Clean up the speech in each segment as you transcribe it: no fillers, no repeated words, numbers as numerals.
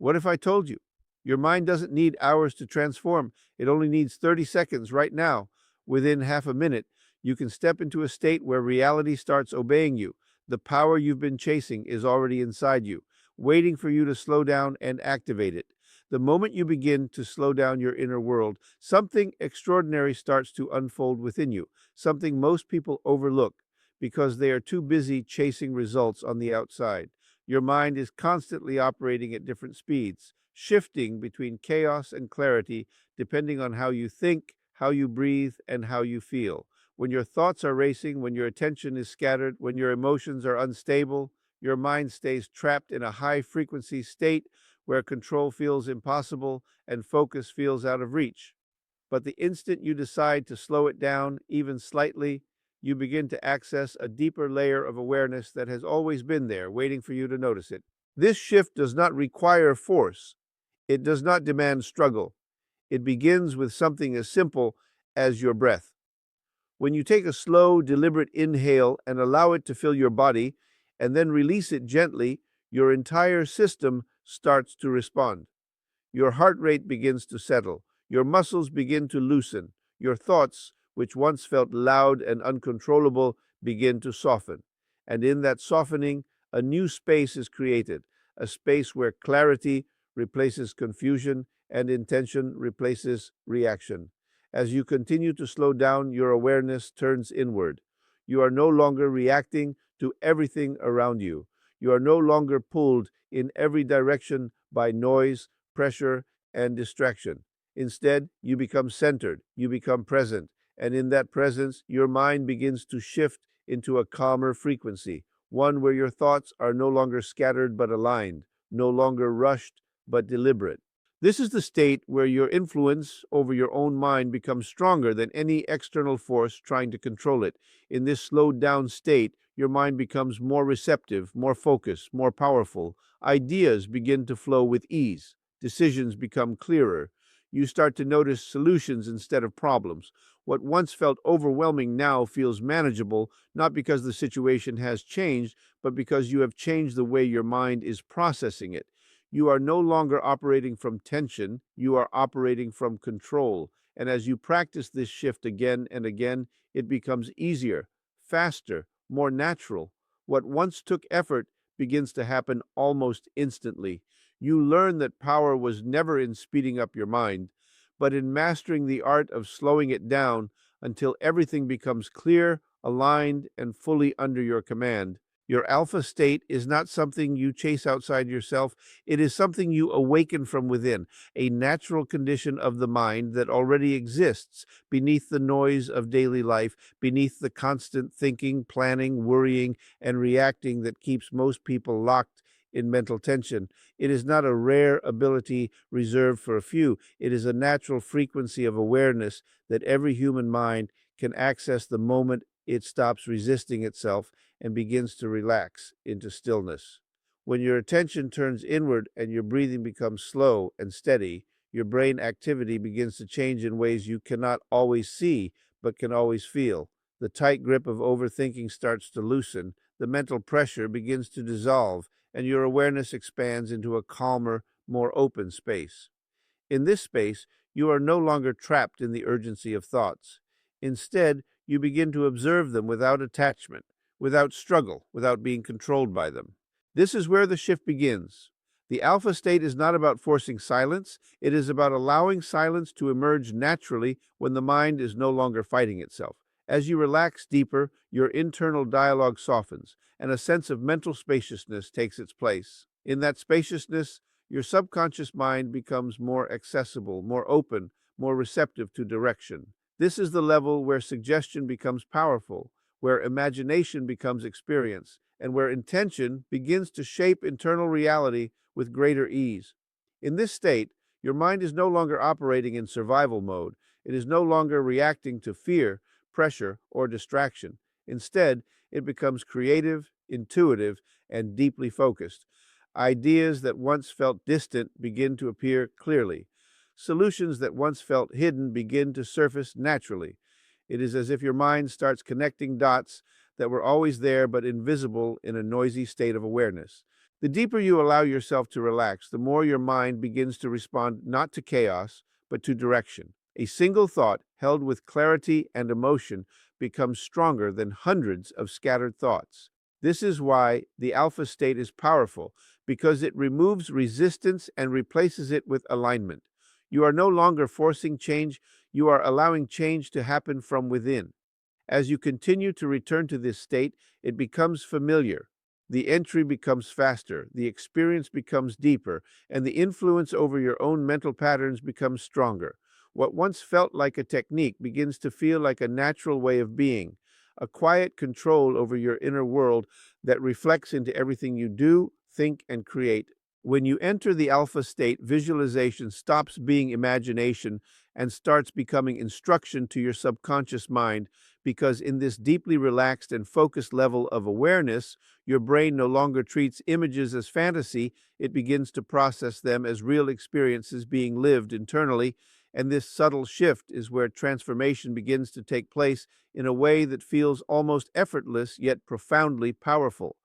What if I told you? Your mind doesn't need hours to transform. It only needs 30 seconds right now. Within half a minute, you can step into a state where reality starts obeying you. The power you've been chasing is already inside you, waiting for you to slow down and activate it. The moment you begin to slow down your inner world, something extraordinary starts to unfold within you, something most people overlook because they are too busy chasing results on the outside. Your mind is constantly operating at different speeds, shifting between chaos and clarity depending on how you think, how you breathe, and how you feel. When your thoughts are racing, when your attention is scattered, when your emotions are unstable, your mind stays trapped in a high frequency state where control feels impossible and focus feels out of reach. But the instant you decide to slow it down, even slightly, you begin to access a deeper layer of awareness that has always been there, waiting for you to notice it. This shift does not require force. It does not demand struggle. It begins with something as simple as your breath. When you take a slow, deliberate inhale and allow it to fill your body, and then release it gently, your entire system starts to respond. Your heart rate begins to settle. Your muscles begin to loosen. Your thoughts, which once felt loud and uncontrollable, begin to soften. And in that softening, a new space is created, a space where clarity replaces confusion and intention replaces reaction. As you continue to slow down, your awareness turns inward. You are no longer reacting to everything around you. You are no longer pulled in every direction by noise, pressure, and distraction. Instead, you become centered, you become present, and in that presence, your mind begins to shift into a calmer frequency, one where your thoughts are no longer scattered but aligned, no longer rushed but deliberate. This is the state where your influence over your own mind becomes stronger than any external force trying to control it. In this slowed down state, your mind becomes more receptive, more focused, more powerful. Ideas begin to flow with ease. Decisions become clearer. You start to notice solutions instead of problems. What once felt overwhelming now feels manageable, not because the situation has changed, but because you have changed the way your mind is processing it. You are no longer operating from tension, you are operating from control. And as you practice this shift again and again, it becomes easier, faster, more natural. What once took effort begins to happen almost instantly. You learn that power was never in speeding up your mind, but in mastering the art of slowing it down until everything becomes clear, aligned, and fully under your command. Your alpha state is not something you chase outside yourself. It is something you awaken from within, a natural condition of the mind that already exists beneath the noise of daily life, beneath the constant thinking, planning, worrying, and reacting that keeps most people locked in mental tension. It is not a rare ability reserved for a few. It is a natural frequency of awareness that every human mind can access the moment it stops resisting itself and begins to relax into stillness. When your attention turns inward and your breathing becomes slow and steady, your brain activity begins to change in ways you cannot always see but can always feel. The tight grip of overthinking starts to loosen, the mental pressure begins to dissolve, and your awareness expands into a calmer, more open space. In this space, you are no longer trapped in the urgency of thoughts. Instead, you begin to observe them without attachment, without struggle, without being controlled by them. This is where the shift begins. The alpha state is not about forcing silence, it is about allowing silence to emerge naturally when the mind is no longer fighting itself. As you relax deeper, your internal dialogue softens, and a sense of mental spaciousness takes its place. In that spaciousness, your subconscious mind becomes more accessible, more open, more receptive to direction. This is the level where suggestion becomes powerful, where imagination becomes experience, and where intention begins to shape internal reality with greater ease. In this state, your mind is no longer operating in survival mode. It is no longer reacting to fear, pressure, or distraction. Instead, it becomes creative, intuitive, and deeply focused. Ideas that once felt distant begin to appear clearly. Solutions that once felt hidden begin to surface naturally. It is as if your mind starts connecting dots that were always there but invisible in a noisy state of awareness. The deeper you allow yourself to relax, the more your mind begins to respond not to chaos, but to direction. A single thought, held with clarity and emotion, becomes stronger than hundreds of scattered thoughts. This is why the alpha state is powerful, because it removes resistance and replaces it with alignment. You are no longer forcing change, you are allowing change to happen from within. As you continue to return to this state, it becomes familiar. The entry becomes faster, the experience becomes deeper, and the influence over your own mental patterns becomes stronger. What once felt like a technique begins to feel like a natural way of being, a quiet control over your inner world that reflects into everything you do, think, and create. When you enter the alpha state, visualization stops being imagination and starts becoming instruction to your subconscious mind, because in this deeply relaxed and focused level of awareness, your brain no longer treats images as fantasy, it begins to process them as real experiences being lived internally, and this subtle shift is where transformation begins to take place in a way that feels almost effortless yet profoundly powerful.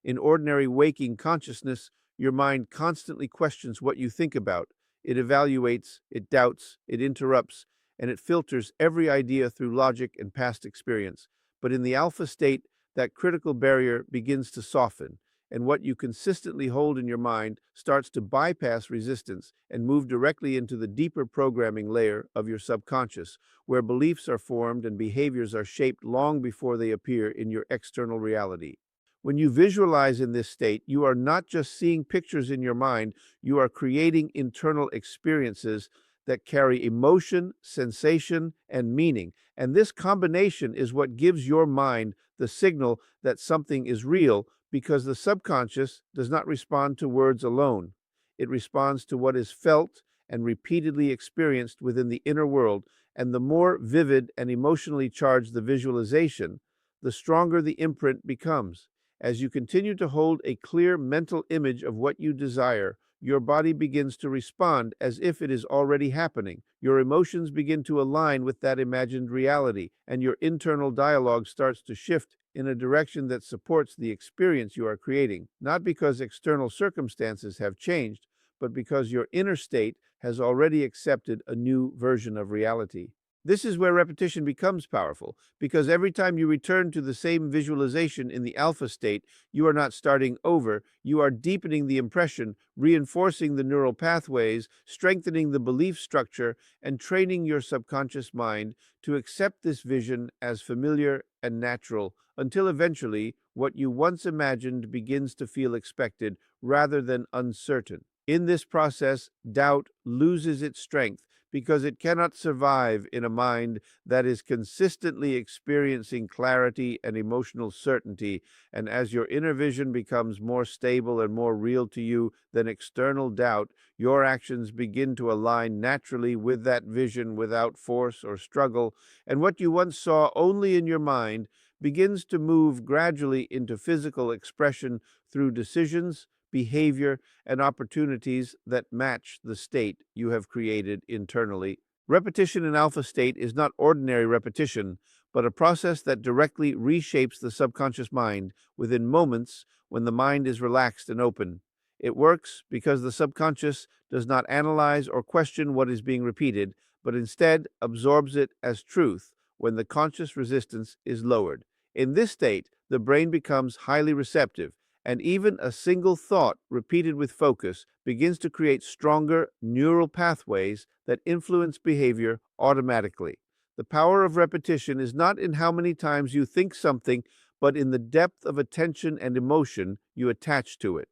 In ordinary waking consciousness, your mind constantly questions what you think about. It evaluates, it doubts, it interrupts, and it filters every idea through logic and past experience. But in the alpha state, that critical barrier begins to soften, and what you consistently hold in your mind starts to bypass resistance and move directly into the deeper programming layer of your subconscious, where beliefs are formed and behaviors are shaped long before they appear in your external reality. When you visualize in this state, you are not just seeing pictures in your mind, you are creating internal experiences that carry emotion, sensation, and meaning. And this combination is what gives your mind the signal that something is real, because the subconscious does not respond to words alone. It responds to what is felt and repeatedly experienced within the inner world. And the more vivid and emotionally charged the visualization, the stronger the imprint becomes. As you continue to hold a clear mental image of what you desire, your body begins to respond as if it is already happening. Your emotions begin to align with that imagined reality, and your internal dialogue starts to shift in a direction that supports the experience you are creating, not because external circumstances have changed, but because your inner state has already accepted a new version of reality. This is where repetition becomes powerful, because every time you return to the same visualization in the alpha state, you are not starting over, you are deepening the impression, reinforcing the neural pathways, strengthening the belief structure, and training your subconscious mind to accept this vision as familiar and natural, until eventually what you once imagined begins to feel expected rather than uncertain. In this process, doubt loses its strength, because it cannot survive in a mind that is consistently experiencing clarity and emotional certainty. And as your inner vision becomes more stable and more real to you than external doubt, your actions begin to align naturally with that vision without force or struggle. And what you once saw only in your mind begins to move gradually into physical expression through decisions, behavior, and opportunities that match the state you have created internally. Repetition in alpha state is not ordinary repetition, but a process that directly reshapes the subconscious mind within moments when the mind is relaxed and open. It works because the subconscious does not analyze or question what is being repeated, but instead absorbs it as truth when the conscious resistance is lowered. In this state, the brain becomes highly receptive, and even a single thought repeated with focus begins to create stronger neural pathways that influence behavior automatically. The power of repetition is not in how many times you think something, but in the depth of attention and emotion you attach to it.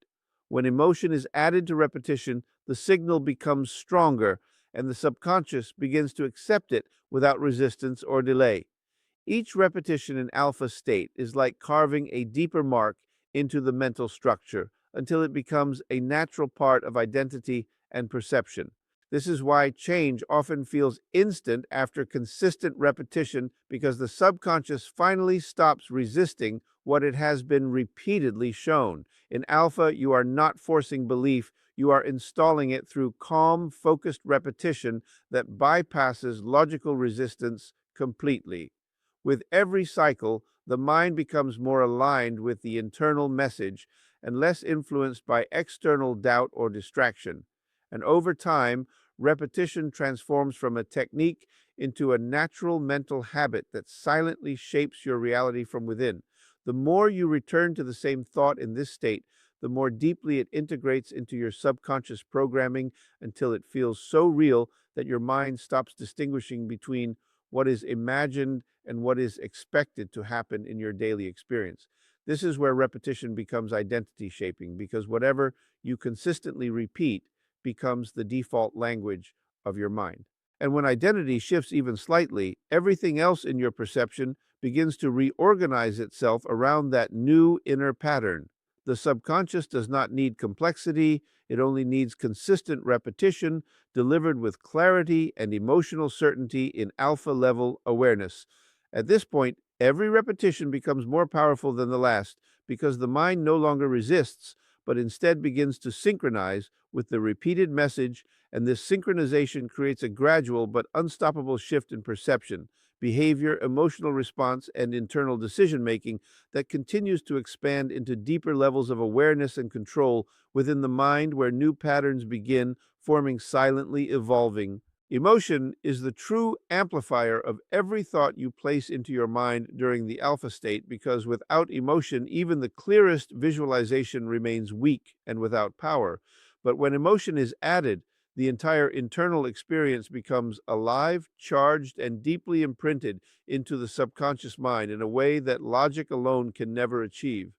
When emotion is added to repetition, the signal becomes stronger, and the subconscious begins to accept it without resistance or delay. Each repetition in alpha state is like carving a deeper mark into the mental structure until it becomes a natural part of identity and perception. This is why change often feels instant after consistent repetition, because the subconscious finally stops resisting what it has been repeatedly shown. In alpha, you are not forcing belief, you are installing it through calm, focused repetition that bypasses logical resistance completely. With every cycle, the mind becomes more aligned with the internal message, and less influenced by external doubt or distraction. And over time, repetition transforms from a technique into a natural mental habit that silently shapes your reality from within. The more you return to the same thought in this state, the more deeply it integrates into your subconscious programming until it feels so real that your mind stops distinguishing between what is imagined and what is expected to happen in your daily experience. This is where repetition becomes identity shaping because whatever you consistently repeat becomes the default language of your mind. And when identity shifts even slightly, everything else in your perception begins to reorganize itself around that new inner pattern. The subconscious does not need complexity, it only needs consistent repetition delivered with clarity and emotional certainty in alpha level awareness. At this point, every repetition becomes more powerful than the last because the mind no longer resists, but instead begins to synchronize with the repeated message, and this synchronization creates a gradual but unstoppable shift in perception, behavior, emotional response, and internal decision making that continues to expand into deeper levels of awareness and control within the mind where new patterns begin forming silently evolving. Emotion is the true amplifier of every thought you place into your mind during the alpha state because without emotion, even the clearest visualization remains weak and without power. But when emotion is added, the entire internal experience becomes alive, charged, and deeply imprinted into the subconscious mind in a way that logic alone can never achieve.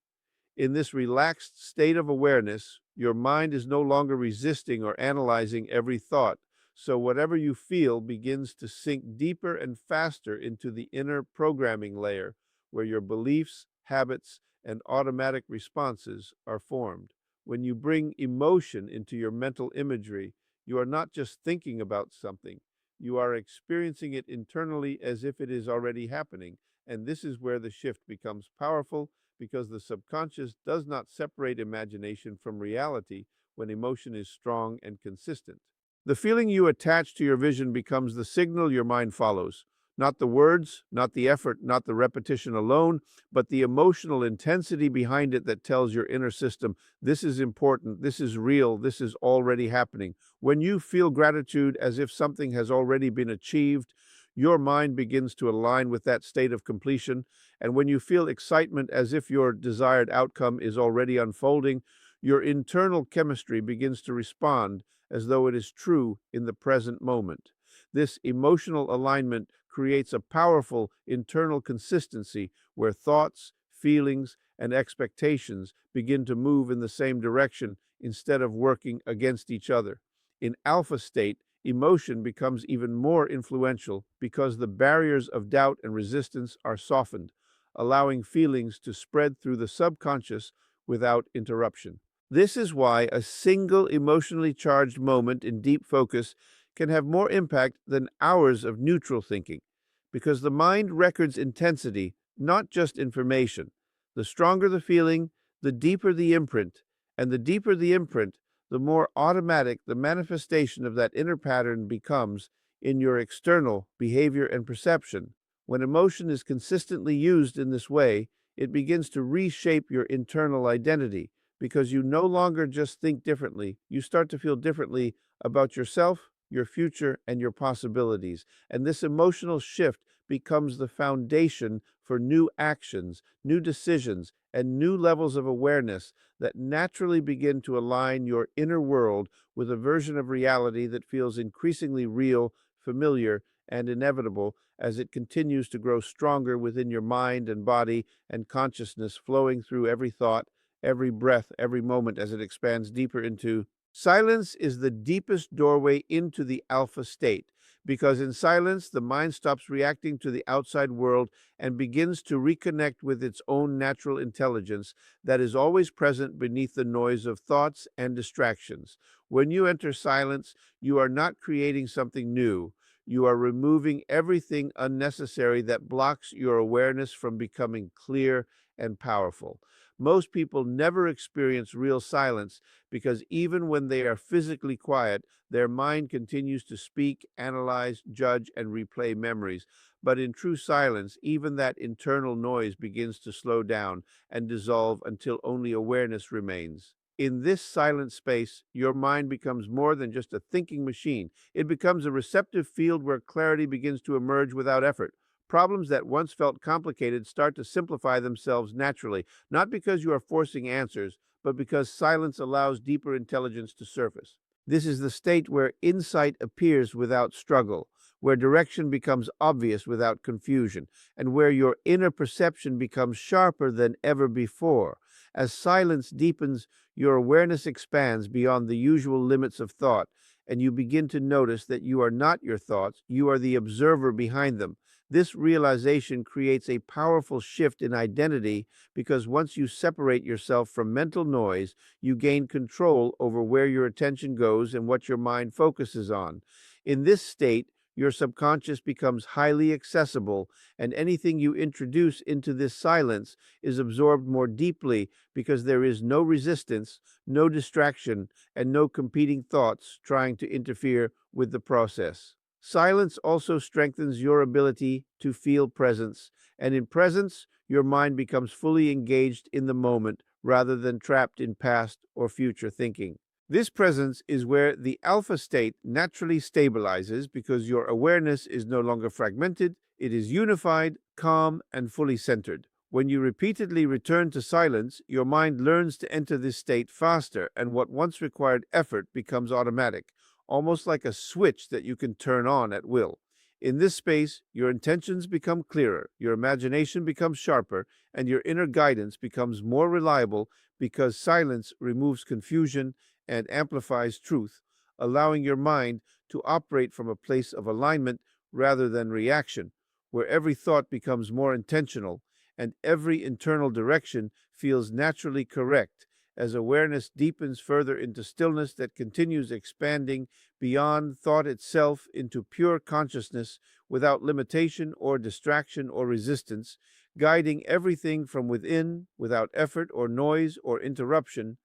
In this relaxed state of awareness, your mind is no longer resisting or analyzing every thought. So, whatever you feel begins to sink deeper and faster into the inner programming layer where your beliefs, habits, and automatic responses are formed. When you bring emotion into your mental imagery, you are not just thinking about something, you are experiencing it internally as if it is already happening. And this is where the shift becomes powerful because the subconscious does not separate imagination from reality when emotion is strong and consistent. The feeling you attach to your vision becomes the signal your mind follows. Not the words, not the effort, not the repetition alone, but the emotional intensity behind it that tells your inner system, this is important, this is real, this is already happening. When you feel gratitude as if something has already been achieved, your mind begins to align with that state of completion. And when you feel excitement as if your desired outcome is already unfolding, your internal chemistry begins to respond as though it is true in the present moment. This emotional alignment creates a powerful internal consistency where thoughts, feelings, and expectations begin to move in the same direction instead of working against each other. In alpha state, emotion becomes even more influential because the barriers of doubt and resistance are softened, allowing feelings to spread through the subconscious without interruption. This is why a single emotionally charged moment in deep focus can have more impact than hours of neutral thinking, because the mind records intensity, not just information. The stronger the feeling, the deeper the imprint, and the deeper the imprint, the more automatic the manifestation of that inner pattern becomes in your external behavior and perception. When emotion is consistently used in this way, it begins to reshape your internal identity because you no longer just think differently, you start to feel differently about yourself, your future, and your possibilities. And this emotional shift becomes the foundation for new actions, new decisions, and new levels of awareness that naturally begin to align your inner world with a version of reality that feels increasingly real, familiar, and inevitable as it continues to grow stronger within your mind and body and consciousness, flowing through every thought, every breath, every moment as it expands deeper into silence is the deepest doorway into the alpha state, because in silence, the mind stops reacting to the outside world and begins to reconnect with its own natural intelligence that is always present beneath the noise of thoughts and distractions. When you enter silence, you are not creating something new. You are removing everything unnecessary that blocks your awareness from becoming clear and powerful. Most people never experience real silence because even when they are physically quiet, their mind continues to speak, analyze, judge, and replay memories. But in true silence, even that internal noise begins to slow down and dissolve until only awareness remains. In this silent space, your mind becomes more than just a thinking machine. It becomes a receptive field where clarity begins to emerge without effort. Problems that once felt complicated start to simplify themselves naturally, not because you are forcing answers, but because silence allows deeper intelligence to surface. This is the state where insight appears without struggle, where direction becomes obvious without confusion, and where your inner perception becomes sharper than ever before. As silence deepens, your awareness expands beyond the usual limits of thought, and you begin to notice that you are not your thoughts, you are the observer behind them. This realization creates a powerful shift in identity because once you separate yourself from mental noise, you gain control over where your attention goes and what your mind focuses on. In this state, your subconscious becomes highly accessible, and anything you introduce into this silence is absorbed more deeply because there is no resistance, no distraction, and no competing thoughts trying to interfere with the process. Silence also strengthens your ability to feel presence, and in presence, your mind becomes fully engaged in the moment rather than trapped in past or future thinking. This presence is where the alpha state naturally stabilizes because your awareness is no longer fragmented, it is unified, calm, and fully centered. When you repeatedly return to silence, your mind learns to enter this state faster, and what once required effort becomes automatic, almost like a switch that you can turn on at will. In this space, your intentions become clearer, your imagination becomes sharper, and your inner guidance becomes more reliable because silence removes confusion and amplifies truth, allowing your mind to operate from a place of alignment rather than reaction, where every thought becomes more intentional and every internal direction feels naturally correct as awareness deepens further into stillness that continues expanding beyond thought itself into pure consciousness without limitation or distraction or resistance, guiding everything from within without effort or noise or interruption.